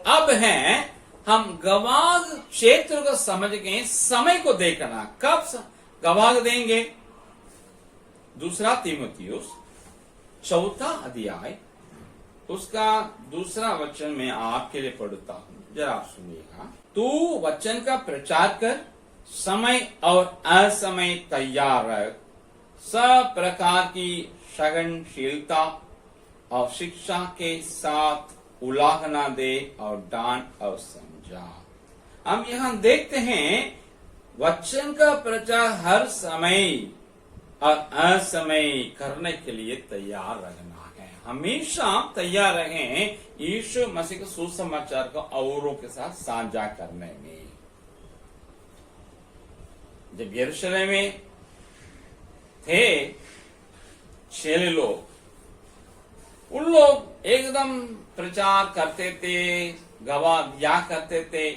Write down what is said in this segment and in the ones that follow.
अब है हम गवाग क्षेत्र को समझ के समय को देखना, कब गवाग देंगे। दूसरा तीमुथियुस चौथा अध्याय उसका दूसरा वचन में आपके लिए पढ़ता हूं, जरा आप सुनिएगा। तू वचन का प्रचार कर, समय और असमय तैयार रख, सब प्रकार की सघनशीलता और शिक्षा के साथ उलाहना दे और डांट और समझा। हम यहां देखते हैं वचन का प्रचार हर समय और असमय करने के लिए तैयार रहना है। हमेशा तैयार रहें यीशु मसीह के सुसमाचार को औरों के साथ साझा करने में। जब यरूशलेम में थे चेले लोग, उन लोग एकदम प्रचार करते थे, गवाह दिया करते थे,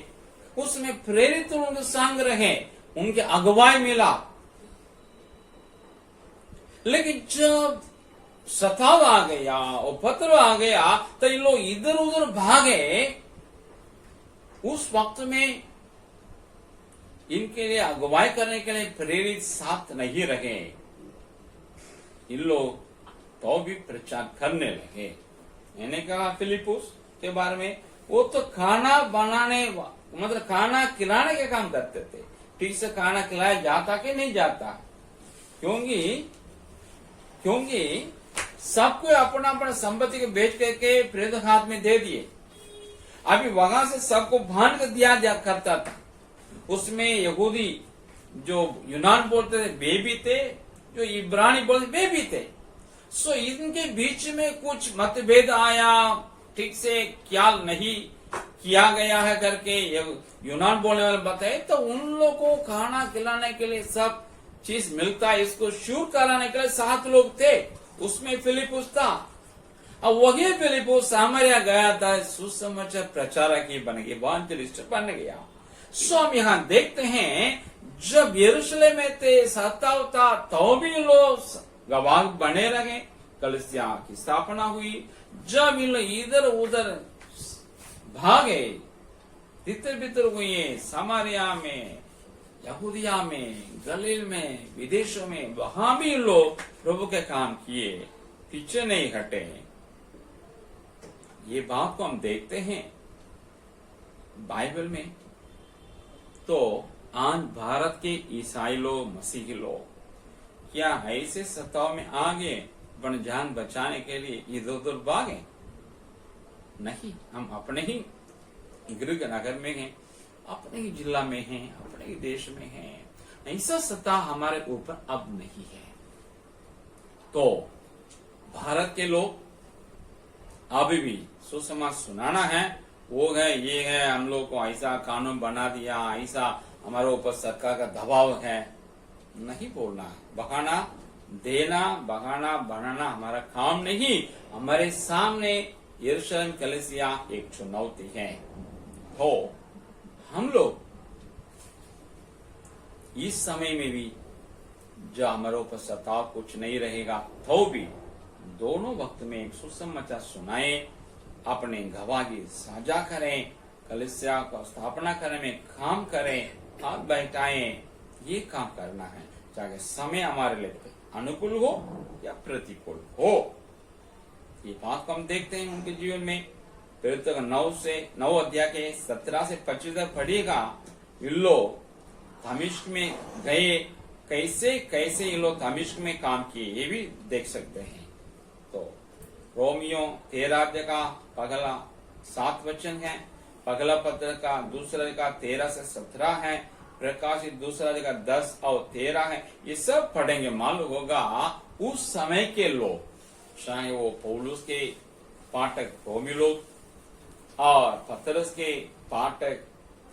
उसमें प्रेरित उनके संग रहे, उनके अगुवाई मिला। लेकिन जब सताव आ गया, उपद्रव आ गया, तो ये लोग इधर उधर भागे। उस वक्त में इनके लिए अगुवाई करने के लिए प्रेरित साथ नहीं रहे। इन लोग तो भी प्रचार करने लगे। मैंने कहा फिलिपुस के बारे में, वो तो खाना बनाने मतलब खाना खिलाने के काम करते थे। ठीक से खाना खिलाया जाता कि नहीं जाता, क्योंकि सबको अपना अपना संपत्ति को बेच करके प्रेरित हाथ में दे दिए। अभी वहां से सबको भान कर दिया जा करता था। उसमें यहूदी जो यूनान बोलते थे वे भी थे, जो इब्रानी बोलते वे भी थे। सो इनके बीच में कुछ मतभेद आया, ठीक से ख्याल नहीं किया गया है करके यूनान बोलने वाले बताए, तो उन लोगों को खाना खिलाने के लिए सब चीज मिलता है, इसको शुरू कराने के लिए 7 लोग थे। उसमें फिलिपुस था। अब वही फिलिपुस सामरिया गया था, सुसमाचार प्रचारक ही बन गया, इवांजेलिस्ट बन गया। सो हम यहाँ देखते हैं जब यरूशलेम में थे, सताव था, तो भी लोग गवाह बने रहे। कलीसिया की स्थापना हुई। जब इन लोग इधर उधर भागे, तितर बितर हुए, सामरिया में, यहूदिया में, गलील में, विदेशों में, वहां भी लोग प्रभु के काम किए, पीछे नहीं हटे। ये बात को हम देखते हैं बाइबल में। तो आज भारत के ईसाई लोग, मसीही लोग क्या ऐसे सताव में आगे अपनी जान बचाने के लिए इधर उधर भागे? नहीं, हम अपने ही गृह नगर में हैं, अपने ही जिला में हैं, अपने ही देश में हैं। ऐसा सत्ता हमारे ऊपर अब नहीं है। तो भारत के लोग अभी भी सुसमाचार सुनाना है, वो है ये है, हम लोग को ऐसा कानून बना दिया, ऐसा हमारे ऊपर सरकार का दबाव है, नहीं बोलना। बहाना देना, बहाना बनाना हमारा काम नहीं। हमारे सामने यरूशलेम कलीसिया एक चुनौती है। तो हम लोग इस समय में भी जो हमारे ऊपर सताव कुछ नहीं रहेगा, तो भी दोनों वक्त में एक सुसमाचार सुनाए, अपने गवाही साझा करें, कलीसिया को स्थापना करने में काम करें, हाथ बैठाएं। ये काम करना है, चाहे समय हमारे लिए अनुकूल हो या प्रतिकूल हो। ये बात को हम देखते हैं उनके जीवन में। फिर तक 9 अध्याय के 17 से 25 तक पढ़िएगा। इन लोग दमिश्क में गए, कैसे कैसे ये लोग दमिश्क में काम किए, ये भी देख सकते हैं। तो रोमियो 13 अध्याय का पहला 7 वचन है, पहला पत्र का दूसरा का 13 से 17 है, प्रकाशित दूसरा का 10 और 13 है। ये सब पढ़ेंगे, मालूम होगा उस समय के लोग, चाहे वो पौलुस के पाठक रोमी लोग और पतरस के पाठक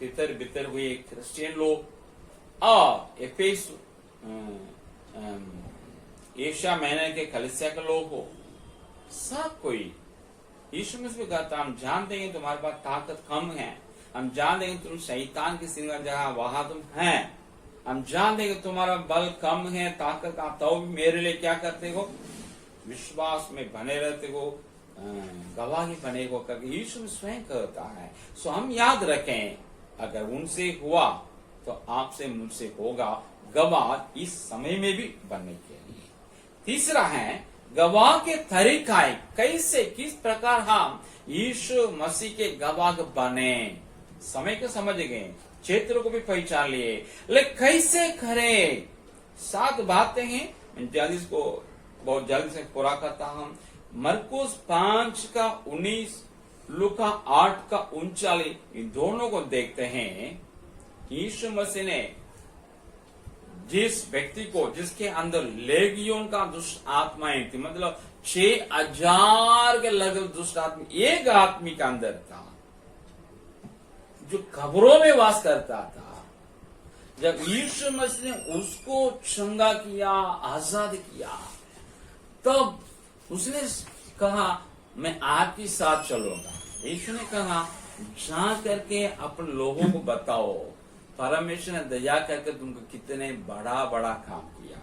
तितर बितर हुए क्रिश्चियन लोग और एशिया महीने के कलीसिया के लोग हो, सब कोई यीशु मसीह कहता, हम जान देंगे तुम्हारे पास ताकत कम है, हम जान देंगे तुम शैतान की सिंगर जगह वहां तुम हैं, हम जान देंगे तुम्हारा बल कम है, ताकत का, तो भी मेरे लिए क्या करते हो, विश्वास में बने रहते हो, गवाही बनेगा करके यीशु स्वयं कहता है। सो हम याद रखें, अगर उनसे हुआ तो आपसे मुझसे होगा, गवाह इस समय में भी बनने के लिए। तीसरा है गवाह के तरीका, कैसे किस प्रकार हम यीशु मसीह के गवाह बने। समय को समझ गए, क्षेत्र को भी पहचान लिए, लेकिन कैसे करें। 7 बातें हैं, मैं जल्दी इसको बहुत जल्दी से पूरा करता हूं। मरकुस 5 का 19, लूका 8 का 39, इन दोनों को देखते हैं। यीशु मसीह ने जिस व्यक्ति को, जिसके अंदर लेगियोन का दुष्ट आत्माएं थी, मतलब 6000 के लगभग दुष्ट आत्मा एक आदमी के अंदर था, जो कब्रों में वास करता था। जब यीशु मसीह ने उसको चंगा किया, आजाद किया, तब उसने कहा मैं आपके साथ चलूंगा। यीशु ने कहा जा करके अपने लोगों को बताओ परमेश्वर ने दया करके तुमको कितने बड़ा बड़ा काम किया।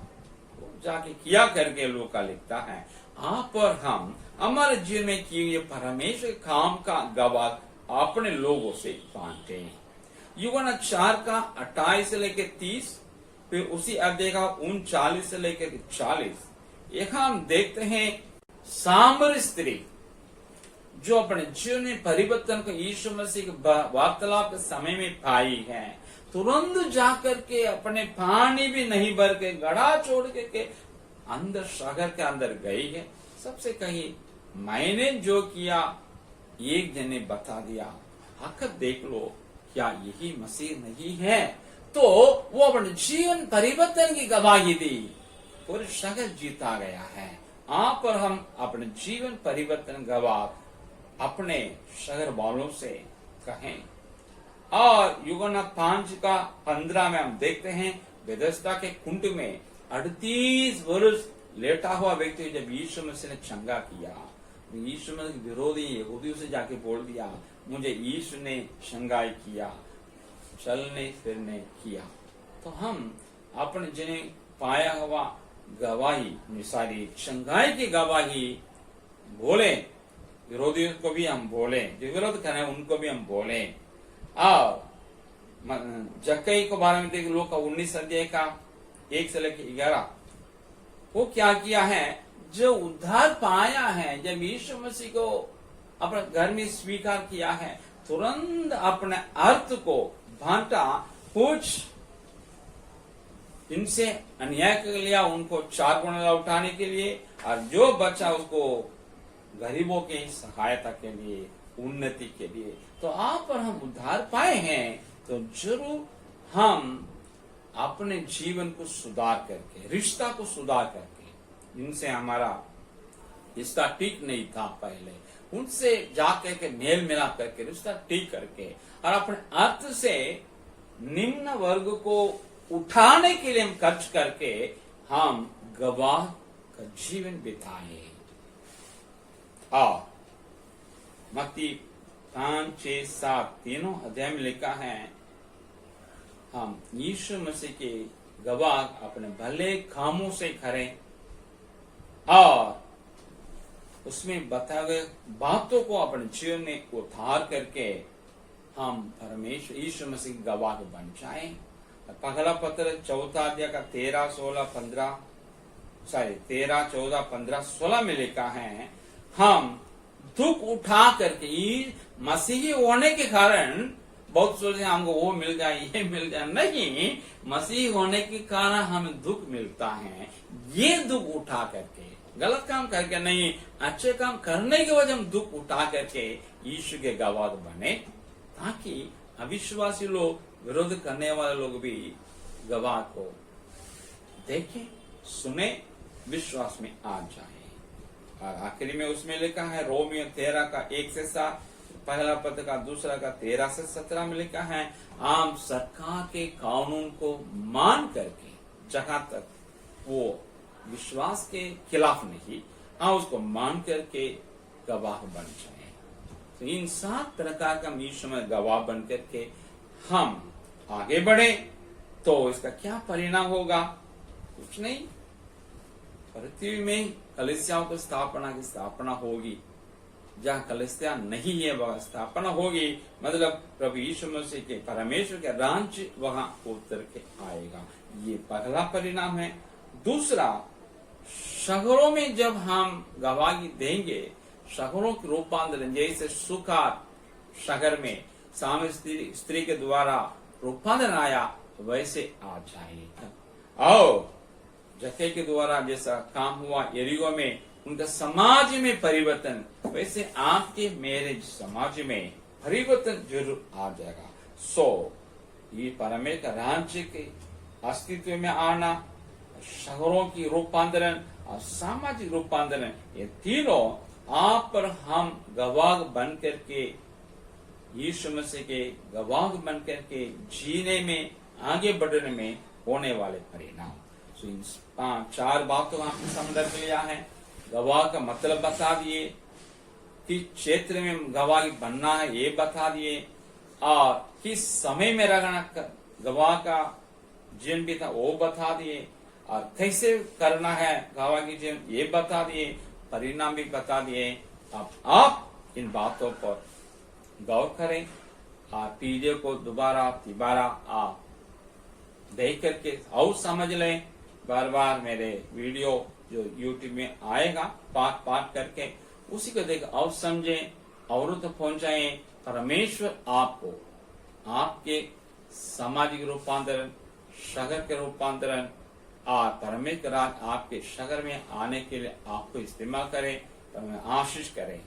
तो जाके किया करके लोग का लिखता है। आप और हम हमारे जीवन में किए हुए परमेश्वर काम का गवाह अपने लोगों से बांटते हैं। यूहन्ना 4 का 28 से लेकर 30, फिर उसी अध्याय का 39 से लेकर 40, यहाँ हम देखते हैं सामरी स्त्री जो अपने जीवन में परिवर्तन को यीशु मसीह के वार्तालाप के समय में पाई है। तुरंत जाकर के अपने पानी भी नहीं भर के गड़ा छोड़ के अंदर शहर के अंदर गई है। सबसे कही मैंने जो किया एक जन ने बता दिया, आकर देख लो क्या यही मसीह नहीं है। तो वो अपने जीवन परिवर्तन की गवाही दी, पूरे शहर जीता गया है। आप और हम अपने जीवन परिवर्तन गवाह अपने शहर वालों से कहें। और यूहन्ना 5 का 15 में हम देखते हैं बेथेस्दा के कुंड में 38 वर्ष लेटा हुआ व्यक्ति जब यीशु मसीह ने चंगा किया, यीशु मसीह विरोधी यहूदियों से जाके बोल दिया मुझे यीशु ने चंगाई किया, चलने फिरने किया। तो हम अपने जिन्हें पाया हुआ गवाही, मिसाली चंगाई की गवाही बोले, विरोधियों को भी हम बोले, जो विरोध करें उनको भी हम बोले। और जक्कई को बारे में देख लोग का 19 अध्याय का 1 से लेकर 11, वो क्या किया है, जो उद्धार पाया है, जब यीशु मसीह को अपने घर में स्वीकार किया है, तुरंत अपने अर्थ को बांटा। कुछ इनसे अन्याय कर लिया, उनको 4 गुना उठाने के लिए, और जो बचा उसको गरीबों की सहायता के लिए, उन्नति के लिए। तो आप और हम उद्धार पाए हैं, तो जरूर हम अपने जीवन को सुधार करके, रिश्ता को सुधार करके, जिनसे हमारा रिश्ता ठीक नहीं था पहले, उनसे जाकर के मेल मिलाप करके रिश्ता ठीक करके, और अपने अर्थ से निम्न वर्ग को उठाने के लिए हम खर्च करके हम गवाह का जीवन बिताए। और मत्ती 5, 6, 7 तीनों अध्याय में लिखा है हम यीशु मसीह के गवाह अपने भले कामों से करें, और उसमें बताए गए बातों को अपने जीवन में उतार करके हम परमेश्वर यीशु मसीह के गवाह बन जाएं। पहला पत्र 4 अध्याय का 13, 14, 15, 16 में लिखा है हम दुख उठा करके, मसीही होने के कारण बहुत सोचते हैं हमको वो मिल जाए, ये मिल जाए, नहीं, मसीह होने के कारण हमें दुख मिलता है। ये दुख उठा करके, गलत काम करके नहीं, अच्छे काम करने के वजह हम दुख उठा करके यीशु के गवाह बने, ताकि अविश्वासी लोग, विरोध करने वाले लोग भी गवाह को देखें, सुने, विश्वास में आ जाए। और आखिरी में उसमें लिखा है रोमियो 13 का 1 से 7, पहला पद का 2 का 13 से 17 में लिखा है आम सरकार के कानून को मान करके, जहां तक वो विश्वास के खिलाफ नहीं, उसको मान करके गवाह बन जाए। तो इन 7 प्रकार का यीशु में गवाह बन करके हम आगे बढ़े, तो इसका क्या परिणाम होगा? कुछ नहीं, पृथ्वी में कलीसियाओं की स्थापना होगी, जहाँ कलिसिया नहीं है वह स्थापना होगी, मतलब प्रभु यीशु मसीह के परमेश्वर के राज्य वहां उतर के आएगा। ये पहला परिणाम है। दूसरा, शहरों में जब हम गवाही देंगे, शहरों के रूपांतरण, जैसे सुखार शहर में सामने स्त्री के द्वारा रूपांतरण आया वैसे आ जाएगा। और जक्कई के द्वारा जैसा काम हुआ यरीहो में, उनका समाज में परिवर्तन, वैसे आपके मेरे समाज में परिवर्तन जरूर आ जाएगा। ये परमेश्वर का राज्य के अस्तित्व में आना, शहरों की रूपांतरण और सामाजिक रूपांतरण, ये तीनों आप पर हम गवाह बन करके, यीशु मसीह के गवाह बन करके जीने में, आगे बढ़ने में होने वाले परिणाम। इन 4 बातों का आपने संदर्भ लिया है। गवाह का मतलब बता दिए, किस क्षेत्र में गवाही बनना है ये बता दिए, और किस समय में रहना गवाह का जीवन भी था वो बता दिए, और कैसे करना है गवाह की जीवन ये बता दिए, परिणाम भी बता दिए। अब आप इन बातों पर गौर करें, आप वीडियो को दोबारा तिबारा आप देख करके और समझ लें। बार बार मेरे वीडियो जो YouTube में आएगा पाठ करके उसी को देख और समझें, और तो पहुंचाएं। परमेश्वर आपको आपके सामाजिक रूपांतरण, शहर के रूपांतरण और परमेश्वर राज आपके शहर में आने के लिए आपको इस्तेमाल करें, तो आशीष करें।